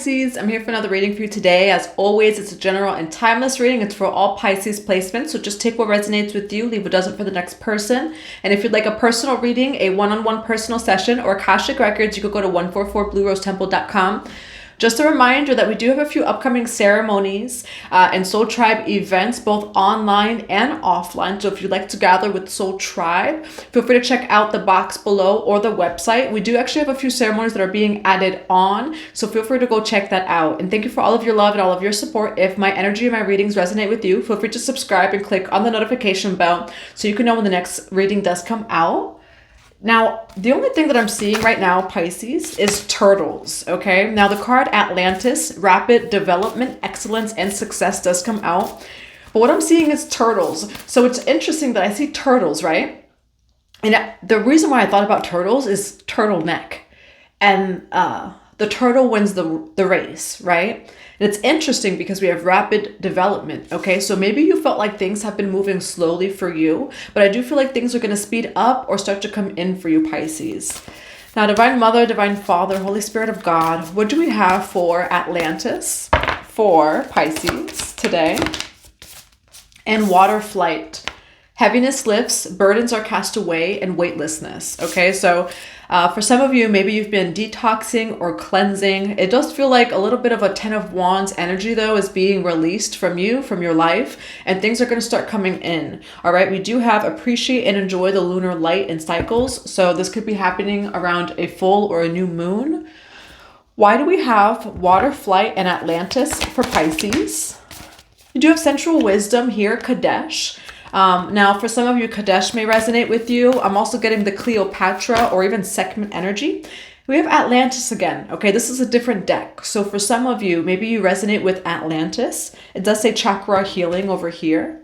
Pisces? I'm here for another reading for you today. As always, it's a general and timeless reading. It's for all Pisces placements, so just take what resonates with you, leave what doesn't for the next person. And if you'd like a personal reading, a one-on-one personal session, or Akashic Records, you could go to 144bluerosetemple.com. Just a reminder that we do have a few upcoming ceremonies and Soul Tribe events, both online and offline. So if you'd like to gather with Soul Tribe, feel free to check out the box below or the website. We do actually have a few ceremonies that are being added on, so feel free to go check that out. And thank you for all of your love and all of your support. If my energy and my readings resonate with you, feel free to subscribe and click on the notification bell so you can know when the next reading does come out. Now, the only thing that I'm seeing right now, Pisces, is turtles, okay? Now, the card Atlantis, rapid development, excellence, and success does come out. But what I'm seeing is turtles. So it's interesting that I see turtles, right? And the reason why I thought about turtles is turtleneck. And the turtle wins the race, right? And it's interesting because we have rapid development, okay? So maybe you felt like things have been moving slowly for you, but I do feel like things are going to speed up or start to come in for you, Pisces. Now, Divine Mother, Divine Father, Holy Spirit of God, what do we have for Atlantis, for Pisces today? And water flight. Heaviness lifts, burdens are cast away, and weightlessness, okay? So for some of you, maybe you've been detoxing or cleansing. It does feel like a little bit of a 10 of Wands energy, though, is being released from you, from your life, and things are going to start coming in, all right? We do have appreciate and enjoy the lunar light and cycles, so this could be happening around a full or a new moon. Why do we have water flight and Atlantis for Pisces? You do have sensual wisdom here, Kadesh. Now, for some of you, Kadesh may resonate with you. I'm also getting the Cleopatra or even Sekhmet energy. We have Atlantis again. Okay, this is a different deck. So for some of you, maybe you resonate with Atlantis. It does say chakra healing over here.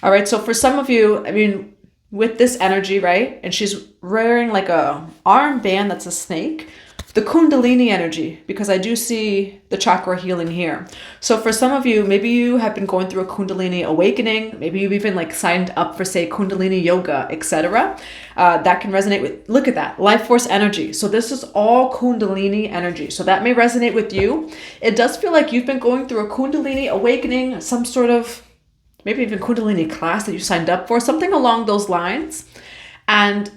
All right, so for some of you, I mean, with this energy, right? And she's wearing like a armband that's a snake. The Kundalini energy, because I do see the chakra healing here. So for some of you, maybe you have been going through a Kundalini awakening. Maybe you've even like signed up for, say, Kundalini yoga, etc. That can resonate with, look at that, life force energy. So this is all Kundalini energy. So that may resonate with you. It does feel like you've been going through a Kundalini awakening, some sort of, maybe even Kundalini class that you signed up for, something along those lines. And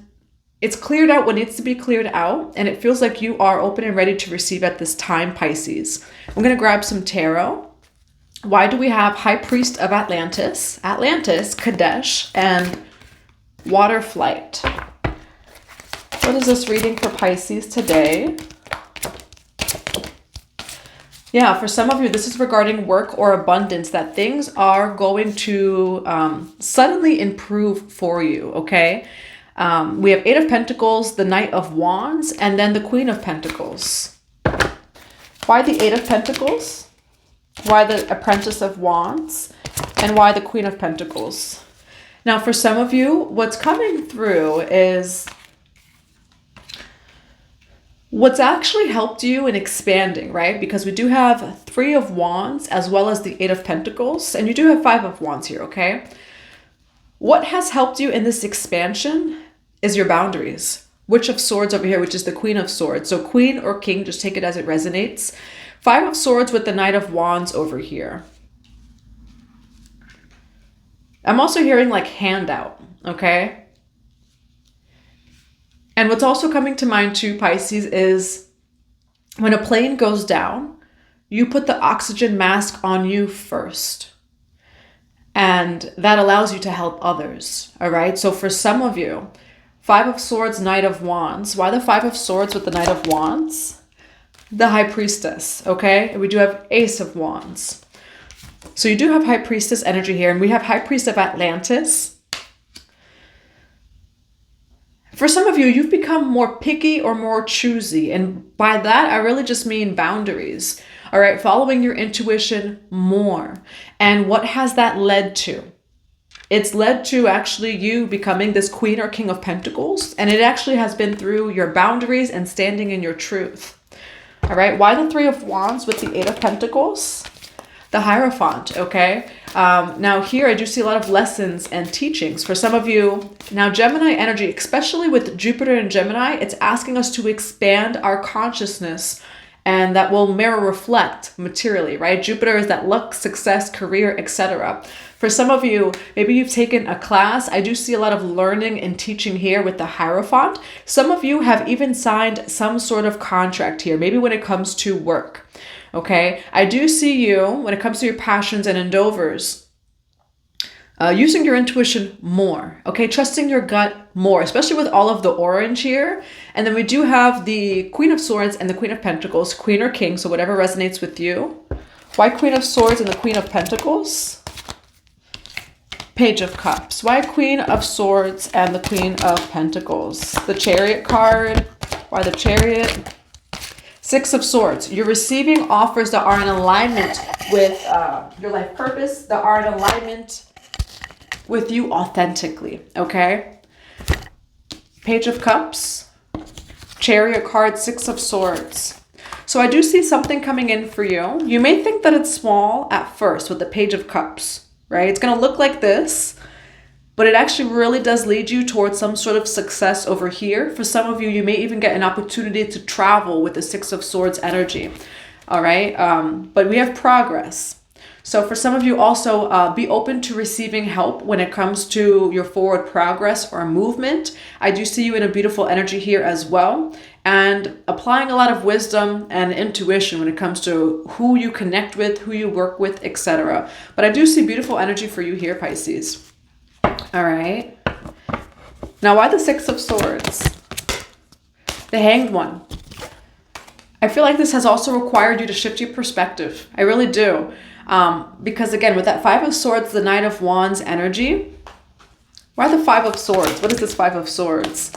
it's cleared out what needs to be cleared out, and it feels like you are open and ready to receive at this time, Pisces. I'm going to grab some tarot. Why do we have High Priest of Atlantis, Kadesh, and Water Flight? What is this reading for Pisces today? Yeah, for some of you, this is regarding work or abundance, that things are going to suddenly improve for you, okay? We have Eight of Pentacles, the Knight of Wands, and then the Queen of Pentacles. Why the Eight of Pentacles? Why the Apprentice of Wands? And why the Queen of Pentacles? Now, for some of you, what's coming through is what's actually helped you in expanding, right? Because we do have Three of Wands as well as the Eight of Pentacles, and you do have Five of Wands here, okay? What has helped you in this expansion is your boundaries. Witch of Swords over here, which is the Queen of Swords. So Queen or King, just take it as it resonates. Five of Swords with the Knight of Wands over here. I'm also hearing like handout, okay? And what's also coming to mind too, Pisces, is when a plane goes down, you put the oxygen mask on you first. And that allows you to help others, all right? So for some of you, Five of Swords, Knight of Wands. Why the Five of Swords with the Knight of Wands? The High Priestess, okay? And we do have Ace of Wands. So you do have High Priestess energy here, and we have High Priest of Atlantis. For some of you, you've become more picky or more choosy, and by that, I really just mean boundaries. All right, following your intuition more. And what has that led to? It's led to actually you becoming this Queen or King of Pentacles. And it actually has been through your boundaries and standing in your truth. All right, why the Three of Wands with the Eight of Pentacles? The Hierophant, okay? Now here I do see a lot of lessons and teachings. For some of you, now Gemini energy, especially with Jupiter and Gemini, it's asking us to expand our consciousness and that will mirror reflect materially, right? Jupiter is that luck, success, career, etc. For some of you, maybe you've taken a class. I do see a lot of learning and teaching here with the Hierophant. Some of you have even signed some sort of contract here, maybe when it comes to work, okay? I do see you, when it comes to your passions and endeavors, using your intuition more, okay? Trusting your gut more, especially with all of the orange here. And then we do have the Queen of Swords and the Queen of Pentacles, Queen or King, so whatever resonates with you. Why Queen of Swords and the Queen of Pentacles? Page of Cups. Why Queen of Swords and the Queen of Pentacles? The Chariot card. Why the Chariot? Six of Swords. You're receiving offers that are in alignment with your life purpose, that are in alignment with you authentically, okay? Page of Cups, Chariot card, Six of Swords. So I do see something coming in for you. You may think that it's small at first with the Page of Cups, right? It's gonna look like this, but it actually really does lead you towards some sort of success over here. For some of you, you may even get an opportunity to travel with the Six of Swords energy, all right? But we have progress. So for some of you also, be open to receiving help when it comes to your forward progress or movement. I do see you in a beautiful energy here as well, and applying a lot of wisdom and intuition when it comes to who you connect with, who you work with, etc. But I do see beautiful energy for you here, Pisces. All right. Now, why the Six of Swords? The Hanged One. I feel like this has also required you to shift your perspective. I really do. Because again, with that Five of Swords, the Knight of Wands energy, why the Five of Swords? What is this Five of Swords?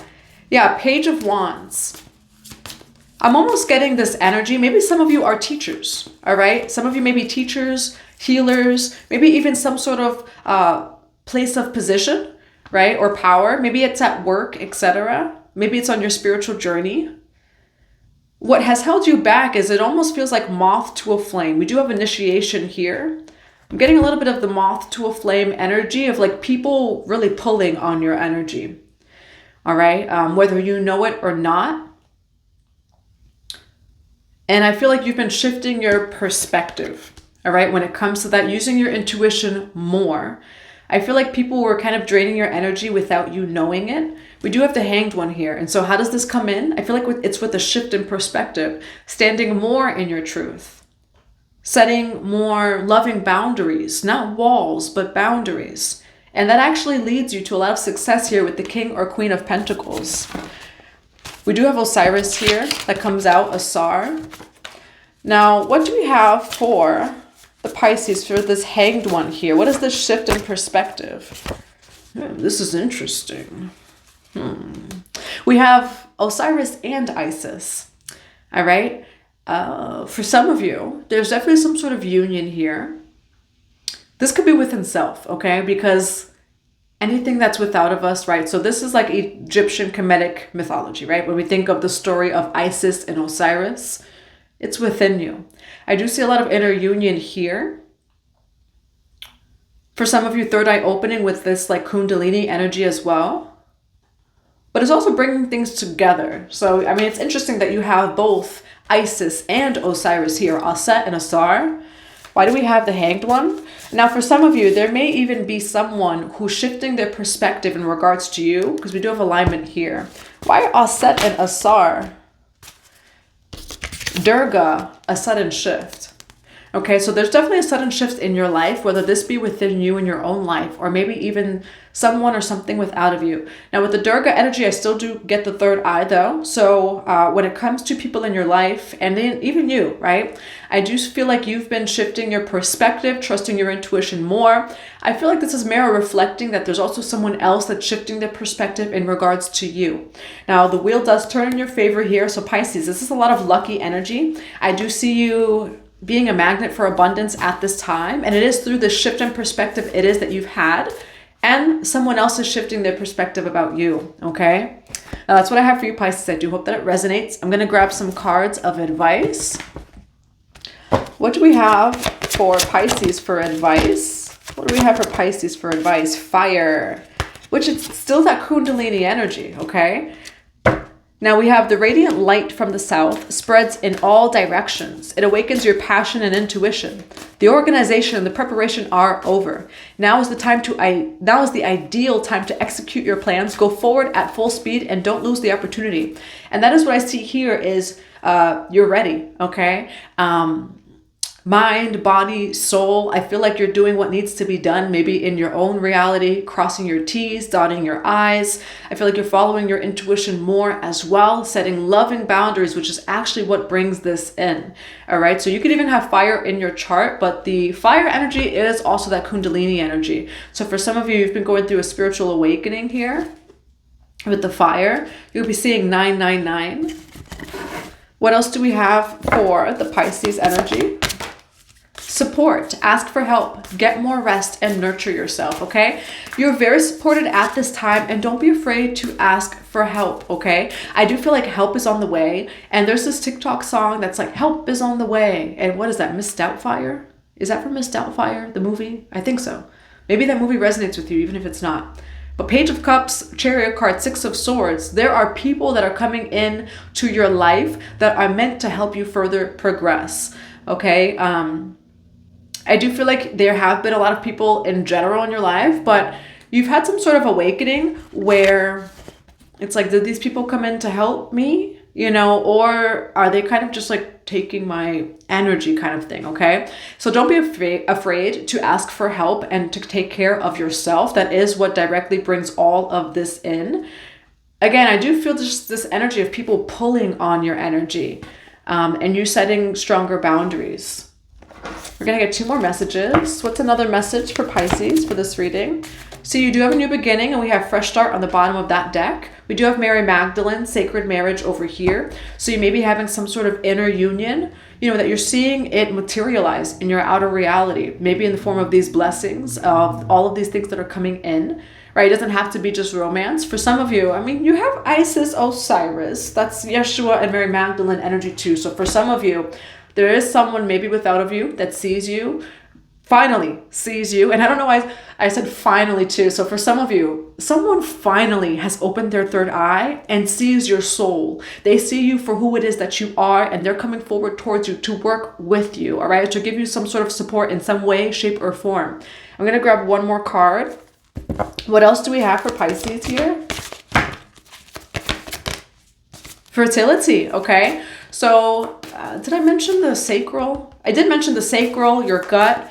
Yeah, Page of Wands. I'm almost getting this energy. Maybe some of you are teachers, all right? Some of you may be teachers, healers, maybe even some sort of place of position, right? Or power. Maybe it's at work, etc. Maybe it's on your spiritual journey. What has held you back is it almost feels like moth to a flame. We do have initiation here. I'm getting a little bit of the moth to a flame energy of like people really pulling on your energy. All right. Whether you know it or not. And I feel like you've been shifting your perspective. All right. When it comes to that, using your intuition more. I feel like people were kind of draining your energy without you knowing it. We do have the Hanged One here. And so how does this come in? I feel like it's with a shift in perspective, standing more in your truth, setting more loving boundaries, not walls, but boundaries. And that actually leads you to a lot of success here with the King or Queen of Pentacles. We do have Osiris here that comes out, Asar. Now, what do we have for the Pisces for this Hanged One here? What is this shift in perspective? This is interesting. We have Osiris and Isis. All right. For some of you, there's definitely some sort of union here. This could be within self, okay? Because anything that's without of us, right? So this is like Egyptian Kemetic mythology, right? When we think of the story of Isis and Osiris, it's within you. I do see a lot of inner union here. For some of you, third eye opening with this like Kundalini energy as well. But it's also bringing things together. So, I mean, it's interesting that you have both Isis and Osiris here, Aset and Asar. Why do we have the Hanged One? Now, for some of you, there may even be someone who's shifting their perspective in regards to you, because we do have alignment here. Why Aset and Asar? Durga, a sudden shift. Okay, so there's definitely a sudden shift in your life, whether this be within you in your own life, or maybe even someone or something without of you. Now with the Durga energy, I still do get the third eye though. So when it comes to people in your life, and then even you, right? I do feel like you've been shifting your perspective, trusting your intuition more. I feel like this is mirror reflecting that there's also someone else that's shifting their perspective in regards to you. Now the wheel does turn in your favor here. So Pisces, this is a lot of lucky energy. I do see you being a magnet for abundance at this time. And it is through the shift in perspective it is that you've had. And someone else is shifting their perspective about you, okay? Now that's what I have for you, Pisces. I do hope that it resonates. I'm going to grab some cards of advice. What do we have for Pisces for advice? What do we have for Pisces for advice? Fire, which is still that Kundalini energy, okay? Now we have the radiant light from the south spreads in all directions. It awakens your passion and intuition. The organization and the preparation are over. Now is the ideal time to execute your plans. Go forward at full speed and don't lose the opportunity. And that is what I see here is you're ready, okay? Mind, body, soul. I feel like you're doing what needs to be done, maybe in your own reality, crossing your T's, dotting your I's. I feel like you're following your intuition more as well, setting loving boundaries, which is actually what brings this in. All right. So you could even have fire in your chart, but the fire energy is also that Kundalini energy. So for some of you, you've been going through a spiritual awakening here with the fire. You'll be seeing 999. What else do we have for the Pisces energy? Support, ask for help, get more rest, and nurture yourself, okay? You're very supported at this time, and don't be afraid to ask for help, okay? I do feel like help is on the way, and there's this TikTok song that's like, help is on the way, and what is that, Miss Doubtfire? Is that from Miss Doubtfire, the movie? I think so. Maybe that movie resonates with you, even if it's not. But Page of Cups, Chariot card, Six of Swords, there are people that are coming in to your life that are meant to help you further progress, okay? I do feel like there have been a lot of people in general in your life, but you've had some sort of awakening where it's like, did these people come in to help me? You know, or are they kind of just like taking my energy kind of thing, okay? So don't be afraid to ask for help and to take care of yourself. That is what directly brings all of this in. Again, I do feel just this energy of people pulling on your energy and you setting stronger boundaries. We're going to get 2 more messages. What's another message for Pisces for this reading? So you do have a new beginning, and we have fresh start on the bottom of that deck. We do have Mary Magdalene, sacred marriage over here. So you may be having some sort of inner union, you know, that you're seeing it materialize in your outer reality, maybe in the form of these blessings, of all of these things that are coming in, right? It doesn't have to be just romance. For some of you, I mean, you have Isis, Osiris. That's Yeshua and Mary Magdalene energy too. So for some of you, there is someone maybe without of you that sees you, finally sees you. And I don't know why I said finally too. So for some of you, someone finally has opened their third eye and sees your soul. They see you for who it is that you are, and they're coming forward towards you to work with you, all right? To give you some sort of support in some way, shape, or form. I'm going to grab one more card. What else do we have for Pisces here? Fertility, okay? So did I mention the sacral? I did mention the sacral, your gut.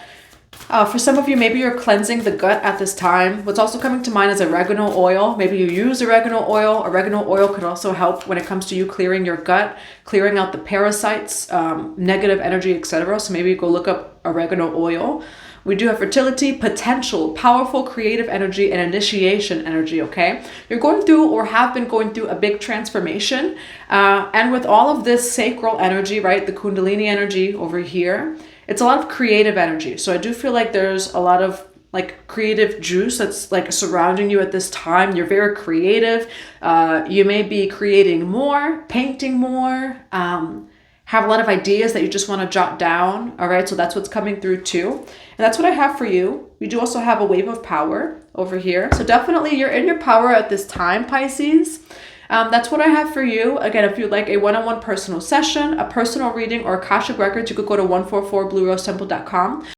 For some of you, maybe you're cleansing the gut at this time. What's also coming to mind is oregano oil. Maybe you use oregano oil. Oregano oil could also help when it comes to you clearing your gut, clearing out the parasites, negative energy, etc. So maybe you go look up oregano oil. We do have fertility, potential, powerful creative energy, and initiation energy, okay? You're going through or have been going through a big transformation. And with all of this sacral energy, right, the Kundalini energy over here, it's a lot of creative energy. So I do feel like there's a lot of like creative juice that's like surrounding you at this time. You're very creative. You may be creating more, painting more, have a lot of ideas that you just want to jot down. All right. So that's what's coming through too. And that's what I have for you. We do also have a wave of power over here. So definitely you're in your power at this time, Pisces. That's what I have for you. Again, if you'd like a one-on-one personal session, a personal reading, or Akashic Records, you could go to 144bluerosetemple.com.